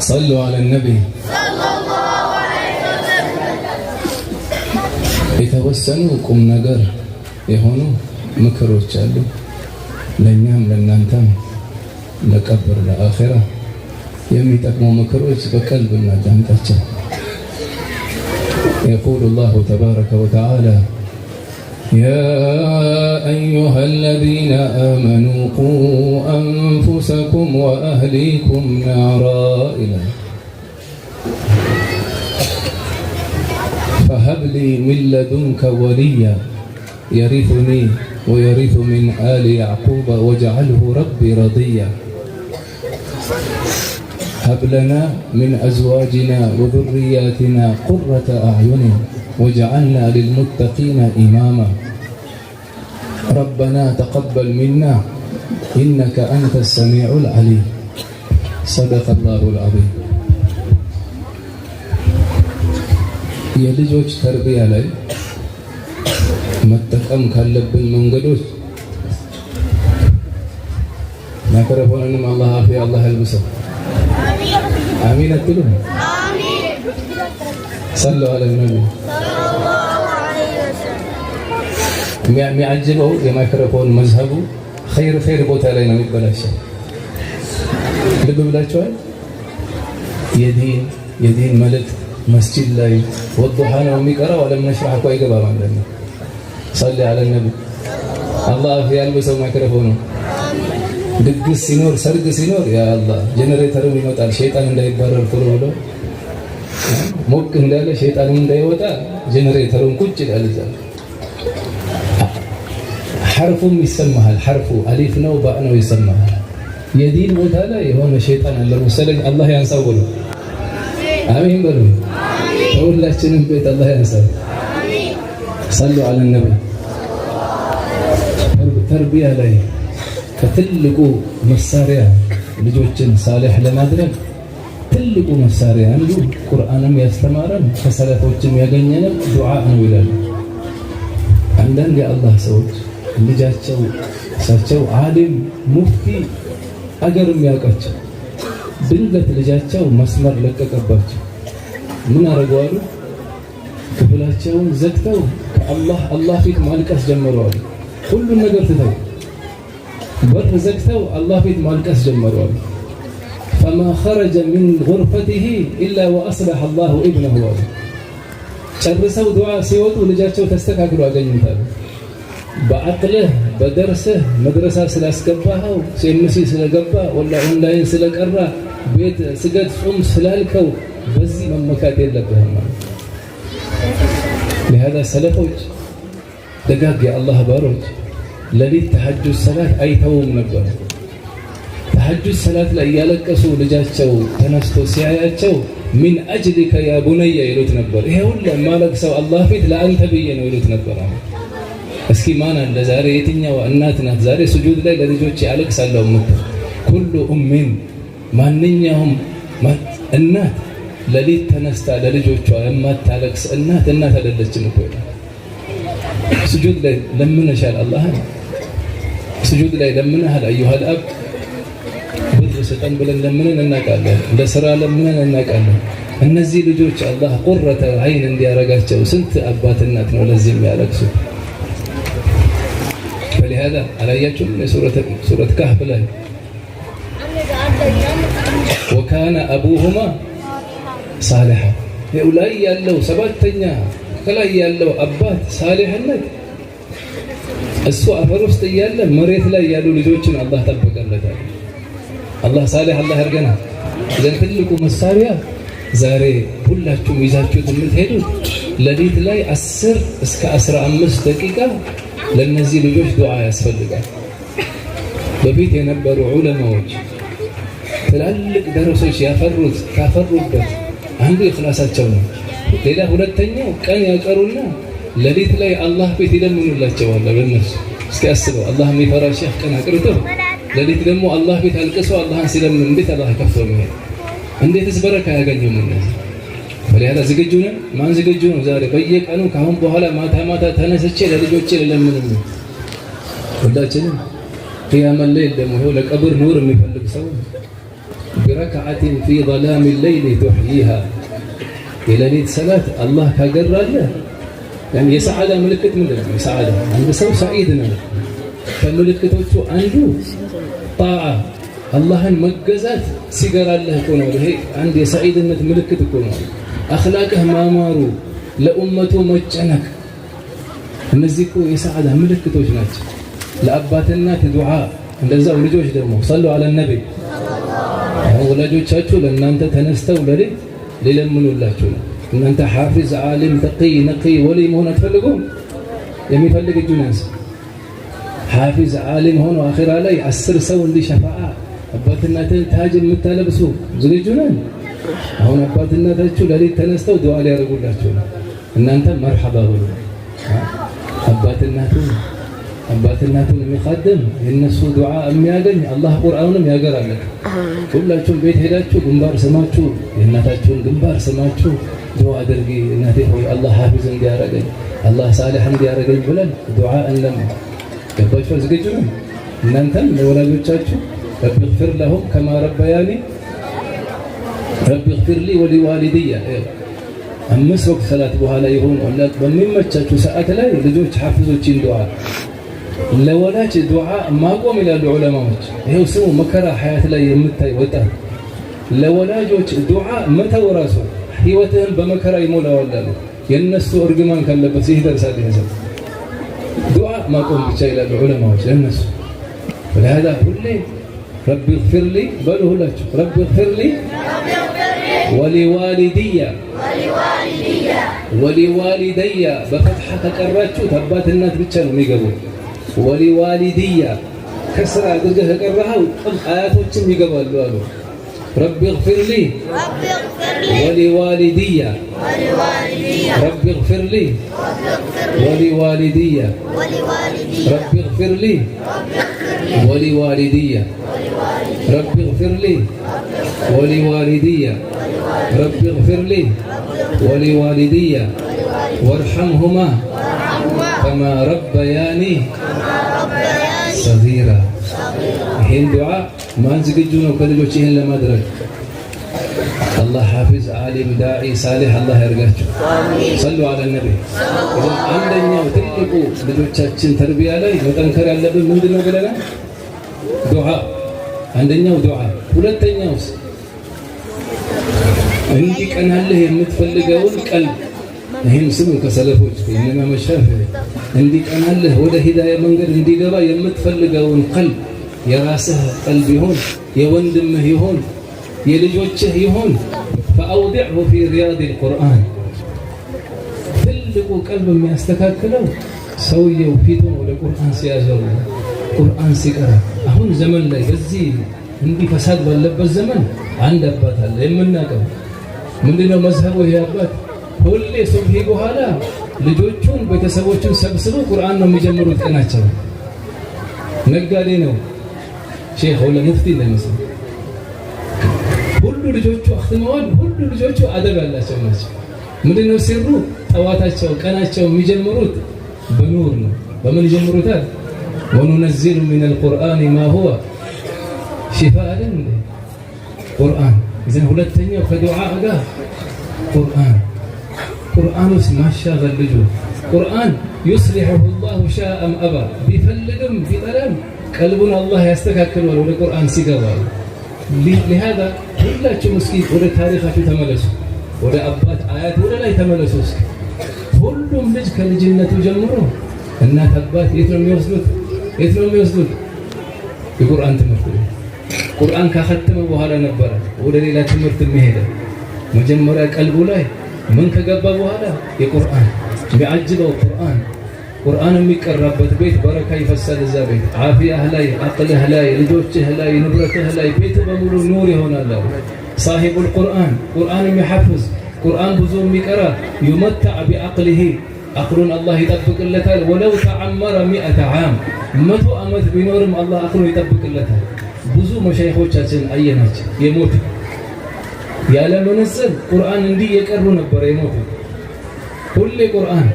صلوا على النبي صلى الله عليه وسلم. የተወሰኑ ቁም ነገር የሆኑ ምክሮች አሉ ለኛም ለናንተም ለቀብር ለአኺራ የሚጠቅሙ ምክሮች በቀልብ እናዳምጣቸው። يقول الله تبارك وتعالى يا أيها الذين آمنوا قوا أنفسكم وأهليكم نارا فهب لي من لدنك وليا يرثني ويرث من آل يعقوب واجعله ربي رضيا هب لنا من أزواجنا وذرياتنا قرة أعين واجعلنا للمتقين إماما ربنا تقبل منا إنك أنت السميع العليم صدق الله العظيم. የልጆች ተርቢያ ላይ መጠቀም ካለብን መንገዶች ማይክሮፎንንም አላህ አፊያ አላህ ያልብሰው። አሚን አትሉ? አሚን። ሰለላሁ ዐለይሂ ወሰለም የሚያጅበው የማይክሮፎን መዝሀቡ ኸይር ቦታ ላይ ነው የሚበላሸው። ልብ ብላችኋል? የዲን መልእክት መስጂድ ላይ ወዱሃ ነው የሚቀራው። አለም ነሽራህ እኮ አይገባም ማለት ነው። ሰለ ዐለ ነቢ አላህ ያልበሰው ማይክሮፎን ነው። ድግስ ሲኖር ሰርግ ሲኖር ያ አላህ ጄኔሬተሩ ይመጣል። ሸይጣን እንዳይባረር ቶሎ ብሎ ሞቅ እንዳለ ሸይጣን እንዳይወጣ ጄኔሬተሩን ቁጭ ይላል እዛ። ሐርፉም ይሰማሃል። ሐርፉ አሊፍ ነው ባእ ነው ይሰማሃል። የዲን ቦታ ላይ የሆነ ሸይጣን አለ መሰለኝ። አላህ ያንሳው ብሎ አሚን በሉ። ሁላችንም ቤት አላህ ያንሳው። አሚን። ሰሉ ዐለ ነቢ። ተርቢያ ላይ ከትልቁ መሳሪያ ልጆችን ሳሊህ ለማድረግ ትልቁ መሳሪያ አንዱ ቁርአንም ያስተማረን ከሰለፎችም ያገኘነው ዱዓ ነው ይላሉ። አንዳንድ የአላህ ሰዎች ልጃቸው እሳቸው ዓሊም ሙፍቲ አገርም ያውቃቸው ድንገት ልጃቸው መስመር ለቀቀባቸው። ምን አረጋሉ? ክፍላቸውን ዘግተው ከአላህ ፊት ማልቀስ ጀመረዋል። ሁሉን ነገር ትተው በር ዘግተው አላህ ፊት ማልቀስ ጀመረዋል። فما خرج من غرفته الا واصلح الله ابنه ጨርሰው ዱዓ ሲወጡ ልጃቸው ተስተካክሎ አገኙታል። በአቅልህ በደርስህ መድረሳ ስላስገባኸው ሲምሲ ስለገባ ወላ ኦንላይን ስለቀራ ቤት ስገድ ጾም ስላልከው በዚህ መመካት የለብህም ማለት ለهذا ሰለፎች ደጋግ የአላህ ባሮች ለሊት ተሐጁድ ሰላት አይተውም ነበር። ተሐጁድ ሰላት ላይ ያለቀሱ ልጃቸው ተነስቶ ሲያያቸው ሚን አጅሊከ ያ ቡነየ ይሉት ነበር። ይሄ ሁሉ ማለቅሰው አላህ ፊት ለአንተ ብዬ ነው ይሉት ነበር። እስኪ ማን አለ ዛሬ የትኛው እናት ናት ዛሬ ስጁድ ላይ ለልጆች ያለቅሳለሁ የምትል? ኩሉ ኡሚን ማንኛውም እናት ለሊት ተነስታ ለልጆቿ የማታለቅስ እናት አይደለችም እኮ። ስጁድ ላይ ለምነሻል አላህ ስጁድ ላይ ለምነሃል አዩሃል አብ ብር ስጠን ብለን ለምነን እናውቃለን። ለስራ ለምነን እናውቃለን። እነዚህ ልጆች አላህ ቁረተ አይን እንዲያረጋቸው ስንት አባት እናት ነው ለዚህ የሚያለቅሱ። فلهذا አላያችሁም ሱረት ካህፍ ላይ وكان أبوهما صالحا ላይ ያለው ሰባተኛ ከላይ ያለው አባት ሳሊህነት እሱ አፈር ውስጥ እያለ መሬት ላይ ያሉ ልጆችን አላህ ጠበቀለታል። አላህ ሳሊህ አላህ ያርገና። ዘን ትልቁ መሳሪያ ዛሬ ሁላችሁም ይዛችሁት የምትሄዱት ለሊት ላይ 10 እስከ 15 ደቂቃ ለነዚህ ልጆች ዱዓ ያስፈልጋል። በፊት የነበሩ ዑለማዎች ትላልቅ ደረሶች ካፈሩበት አንዱ ኢኽላሳቸው ነው። ሌላ ሁለተኛው ቀን ያቀሩና ለሊት ላይ አላህ ቤት ይለምኑላቸዋል። ለነሱ እስኪ አስበው አላህ የሚፈራ ሼህ ቀን አቅርተው ለሊት ደግሞ አላህ ቤት አልቅሰው አላህን ሲለምን እንዴት አላህ ከፈው ነው? እንዴትስ በረካ ያገኘው ነው? ወዲያላ ዝግጁ ነን? ማን ዝግጁ ነው? ዛሬ በየቀኑ ካሁን በኋላ ማታ ተነስቼ ለልጆቼ ለምን ነው? ሁላችንም ቂያመ ለይል ደግሞ ይኸው ለቀብር ኑር የሚፈልግ ሰው بركعة في ظلام الليل تحييها የሌሊት ሰላት አላህ ካገራለ يعني የሰዓዳ ምልክት ምንድነው? የሰዓዳ አንድ ሰው ሰዒድ ነው። ከምልክቶቹ አንዱ ጣዓ አላህን መገዛት ሲገራለህ እኮ ነው። ይሄ አንድ የሰዒድነት ምልክት እኮ ነው። አኽላቅህ ማማሩ፣ ለኡመቱ መጨነቅ፣ እነዚህ እኮ የሰዓዳ ምልክቶች ናቸው። ለአባትና ዱዓ እንደዛው ልጆች ደግሞ ሰሉ ዐለ ነብይ ወላጆቻችሁ ለእናንተ ተነስተው ለሌት ሊለምኑላችሁ ነው። እናንተ ሐፊዝ ዓሊም ተቂይ ነቂይ ወሊ መሆን አትፈልጉም? የሚፈልግ እጁን ያንሳ። ሐፊዝ ዓሊም ሆኖ አኺራ ላይ 10 ሰው እንዲሸፋዓ አባትናትን ታጅ የምታለብሱ ዝግጁ ነን? አሁን አባትናታችሁ ለሌት ተነስተው ዱዓ ሊያደርጉላችሁ ነው። እናንተ መርሐባ በሉ። አባትናቱን የሚቀድም የነሱ ዱዓ የሚያገኝ አላህ ቁርአኑንም ያገራል። ሁላችሁም ቤት ሄዳችሁ ግንባር ስማችሁ የእናታችሁን ግንባር ስማችሁ ዱዓ አድርጊ። እናቴ ሆይ አላህ ሐፊዝ እንዲያረገኝ አላህ ሳሊህ እንዲያረገኝ ብለን ዱዓ እንለምን። ገባችሁ? ዝግጁ ነው? እናንተም ለወላጆቻችሁ ረቢ እግፊር ለሁም ከማ ረበያኒ ረቢ እግፊር ሊ ወሊዋሊድያ 5 ወቅት ሰላት በኋላ ይሁን ወላሂ በሚመቻችሁ ሰዓት ላይ ልጆች ሐፊዞችን ዱዓ ለወላጅ ዱዓ ማቆም ይላሉ ዑለማዎች። ይሄው ስሙ መከራ ሐያት ላይ የምታይ ወጣት ለወላጆች ዱዓ መተው ራሱ ህይወትህን በመከራ ይሞላዋል አሉ። የነሱ እርግማን ካለበት ይደርሳል። ይሄ ዱዓ ማቆም ብቻ ይላሉ ዑለማዎች ለነሱ። ለهذا ሁሌ ረቢ እግፊር ሊ በሉ ሁላችሁ ረቢ እግፊር ሊ ወሊዋሊድያ በፈትሐ ተቀራችሁ አባት እናት ብቻ ነው የሚገቡት። ወሊዋሊድያ ከስራ አድርገህ ከቀራኸው አያቶችም ይገባሉ አሉ። ረቢ እግፊር ሊ ወሊዋሊድያ ረቢ እግፊር ሊ ወሊዋሊድያ ረቢ እግፊር ሊ ወሊዋሊድያ ረቢ እግፊር ሊ ወሊዋሊድያ ረቢ እግፊር ሊ ወሊዋሊድያ ወርሐምሁማ ከማ ረበያኒ ሰጊራ። ይሄን ዱዓ ማን ዝግጁ ነው ከልጆች ይሄን ለማድረግ? አላህ ሐፊዝ ዓሊም ዳዒ ሳሊህ አላህ ያርጋችሁ። ሰሉ ዐለ ነብይ። አንደኛው ትልቁ ልጆቻችን ተርቢያ ላይ መጠንከር ያለብን ምንድነው ብለናል? ዱዓ። አንደኛው ዱዓ። ሁለተኛውስ እንዲቀናልህ የምትፈልገውን ቀልብ። ይህም ስሙ ከሰለፎች ከኢማም ሻፊዒ እንዲቀናልህ ወደ ሂዳያ መንገድ እንዲገባ የምትፈልገውን ቀልብ፣ የራስህ ቀልብ ይሆን የወንድምህ ይሆን የልጆችህ ይሆን ፈአውዲዕሁ ፊ ሪያዲል ቁርአን። ትልቁ ቀልብ የሚያስተካክለው ሰውየው ፊቱን ወደ ቁርአን ሲያዘው ቁርአን ሲቀራ። አሁን ዘመን ላይ በዚህ እንዲህ ፈሳድ ባለበት ዘመን አንድ አባት አለ የምናውቀው። ምንድነው መዝሀቡ? ይሄ አባት ሁሌ ሱብሂ በኋላ ልጆቹን ቤተሰቦቹን ሰብስበው ቁርአን ነው የሚጀምሩት ቀናቸው። ነጋዴ ነው ሼህ ወላ ሙፍቲ እንደሚመስል ሁሉ ልጆቹ አኽትመዋል። ሁሉ ልጆቹ አደብ ያላቸው ናቸው። ምንድነው ሲሩ? ጠዋታቸው ቀናቸው የሚጀምሩት በኑር ነው። በምን ይጀምሩታል? ወኑነዚሉ ሚነል ቁርአን ማ ሁወ ሽፋእ ቁርአን። እዚህ ሁለተኛው ከዱዓ ጋር ቁርአን ውስጥ ማሻገል ልጁ ቁርአን يصلحه الله شاء أم أبى ቢፈልግም ቢጠላም ቀልቡን አላህ ያስተካክለዋል ወደ ቁርአን ሲገባ። لهذا ሁላችሁም እስኪ ወደ ታሪካችሁ ተመለሱ፣ ወደ አባት አያት ወደ ላይ ተመለሱ እስኪ። ሁሉም ልጅ ከልጅነቱ ጀምሮ እናት አባት የት ነው የሚወስዱት? የቁርአን ትምህርት። ቁርአን ካኸተመ በኋላ ነበረ ወደ ሌላ ትምህርት የሚሄደው። መጀመሪያ ቀልቡ ላይ ምን ከገባ በኋላ የቁርአን የሚያጅበው ቁርአን የሚቀራበት ቤት በረካ ይፈሳል። እዛ ቤት ዓፊያህ ላይ አቅልህ ላይ ልጆችህ ላይ ንብረትህ ላይ ቤት በሙሉ ኑር ይሆናል። ሳሂቡል ቁርአን የሚሐፍዝ ቁርአን ብዙ የሚቀራ يمتع بعقله አቅሉን አላህ ይጠብቅለታል። ወለው ተዓመረ 100 ዓም 100 ዓመት ቢኖርም አላህ አቅሉን ይጠብቅለታል። ብዙ መሻይኾቻችን አየናቸው የሞቱ ያለ መነጽር ቁርአን እንዲህ የቀሩ ነበር የሞቱ። ሁሌ ቁርአን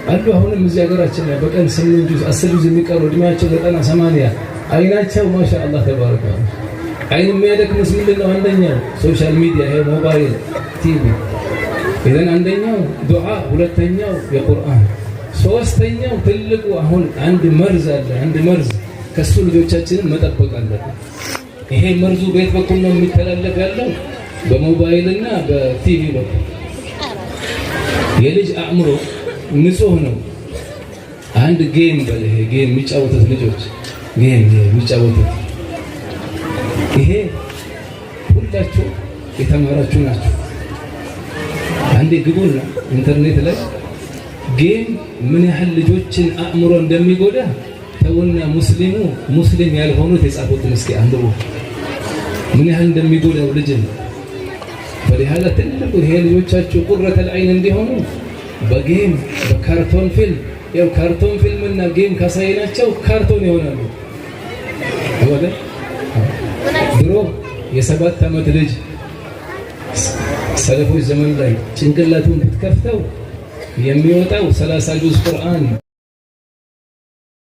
አሉ። አሁንም እዚህ ሀገራችን ላይ በቀን 8 ጁዝ 10 ጁዝ የሚቀሩ እድሜያቸው 90 80 አይናቸው ማሻአላህ ተባረከ አይን የሚያደክምስ ምንድነው? አንደኛው ሶሻል ሚዲያ፣ ይሄ ሞባይል፣ ቲቪ። ይሄን አንደኛው ዱዓ፣ ሁለተኛው የቁርአን፣ ሶስተኛው ትልቁ አሁን አንድ መርዝ አለ። አንድ መርዝ ከሱ ልጆቻችንን መጠበቅ አለብን። ይሄ መርዙ ቤት በኩል ነው የሚተላለፍ ያለው፣ በሞባይልና በቲቪ በኩል። የልጅ አእምሮ ንጹህ ነው። አንድ ጌም በለህ ጌም የሚጫወቱት ልጆች ጌም የሚጫወቱት ይሄ ሁላችሁ የተማራችሁ ናችሁ። አንዴ ግቡና ኢንተርኔት ላይ ጌም ምን ያህል ልጆችን አእምሮ እንደሚጎዳ ተውና ሙስሊም ያልሆኑት የጻፉትን እስኪ አንብቡ። ምን ያህል እንደሚጎዳው ልጅን በሊሃላ ትልቁ ይሄ ልጆቻችሁ ቁረተል ዐይን እንዲሆኑ በጌም በካርቶን ፊልም ያው ካርቶን ፊልምና ጌም ካሳየናቸው ካርቶን ይሆናሉ። ወደ ድሮ የ7 ዓመት ልጅ ሰለፎች ዘመን ላይ ጭንቅላቱን ብትከፍተው የሚወጣው 30 ጁዝ ቁርአን